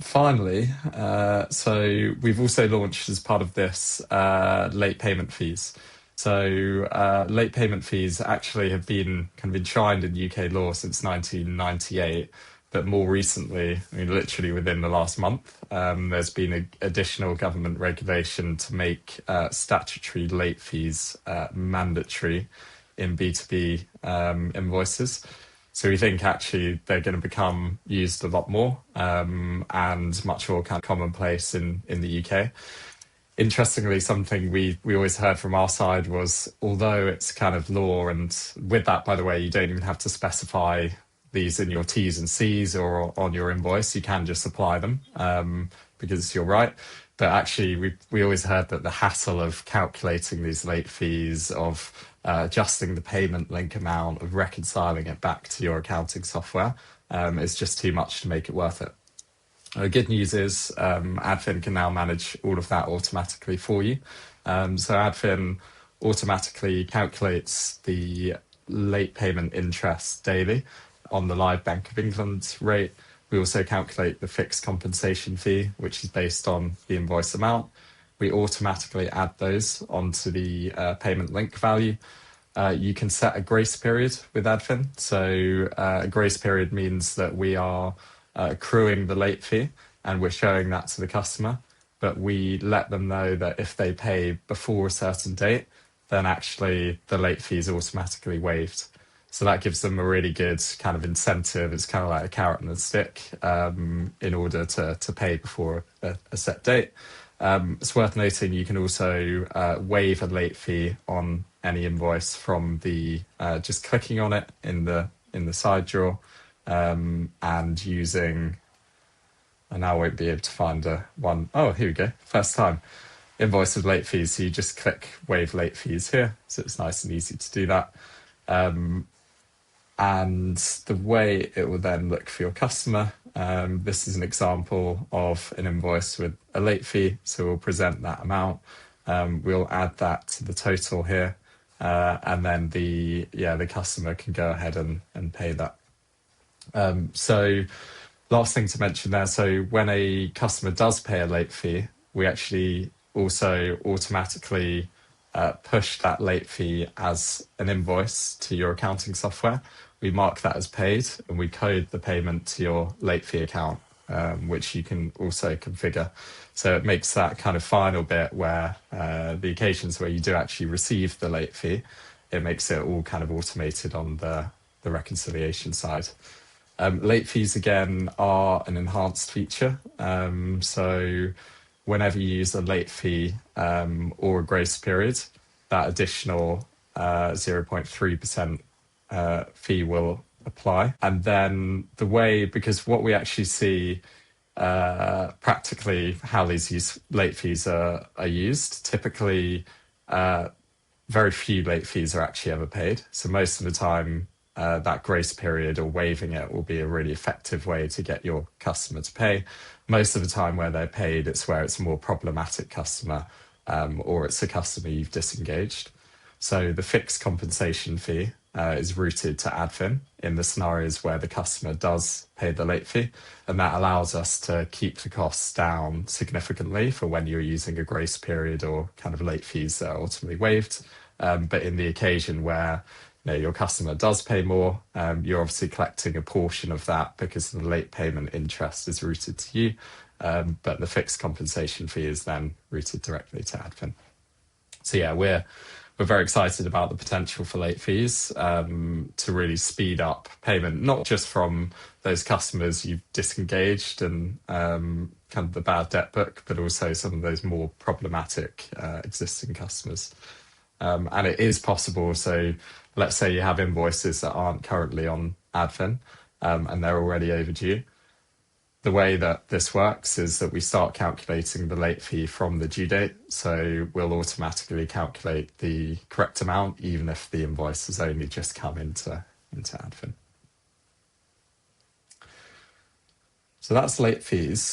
Finally, so we've also launched as part of this late payment fees. So late payment fees actually have been kind of enshrined in UK law since 1998, but more recently, I mean, literally within the last month, there's been additional government regulation to make statutory late fees mandatory in B2B invoices. So we think actually they're going to become used a lot more and much more kind of commonplace in the UK. Interestingly, something we always heard from our side was, although it's kind of law, and with that, by the way, you don't even have to specify these in your T's and C's or on your invoice. You can just apply them because you're right. But actually, we always heard that the hassle of calculating these late fees, of adjusting the payment link amount, of reconciling it back to your accounting software is just too much to make it worth it. The good news is Adfin can now manage all of that automatically for you. So Adfin automatically calculates the late payment interest daily on the live Bank of England rate. We also calculate the fixed compensation fee, which is based on the invoice amount. We automatically add those onto the payment link value. You can set a grace period with Adfin. So a grace period means that we are accruing the late fee and we're showing that to the customer, but we let them know that if they pay before a certain date, then actually the late fee is automatically waived. So that gives them a really good kind of incentive. It's kind of like a carrot and a stick in order to pay before a set date. It's worth noting you can also waive a late fee on any invoice from the just clicking on it in the side drawer and using. I now won't be able to find one. Oh, here we go. First time. Invoice with late fees. So you just click waive late fees here. So it's nice and easy to do that. And the way it will then look for your customer, this is an example of an invoice with a late fee. So we'll present that amount. We'll add that to the total here. And then the customer can go ahead and pay that. So last thing to mention there, so when a customer does pay a late fee, we actually also automatically push that late fee as an invoice to your accounting software. We mark that as paid and we code the payment to your late fee account, which you can also configure. So it makes that kind of final bit where the occasions where you do actually receive the late fee, it makes it all kind of automated on the reconciliation side. Late fees, again, are an enhanced feature. So whenever you use a late fee or a grace period, that additional 0.3% fee will apply. And then the way, because what we actually see practically how these late fees are used, typically very few late fees are actually ever paid. So most of the time, that grace period or waiving it will be a really effective way to get your customer to pay. Most of the time where they're paid, it's where it's a more problematic customer or it's a customer you've disengaged. So the fixed compensation fee is routed to Adfin in the scenarios where the customer does pay the late fee. And that allows us to keep the costs down significantly for when you're using a grace period or kind of late fees that are ultimately waived. But in the occasion where your customer does pay more, you're obviously collecting a portion of that because the late payment interest is routed to you. But the fixed compensation fee is then routed directly to Adfin. So yeah, we're very excited about the potential for late fees to really speed up payment, not just from those customers you've disengaged and kind of the bad debt book, but also some of those more problematic existing customers. And it is possible. So let's say you have invoices that aren't currently on Adfin and they're already overdue. The way that this works is that we start calculating the late fee from the due date. So we'll automatically calculate the correct amount, even if the invoice has only just come into Adfin. So that's late fees.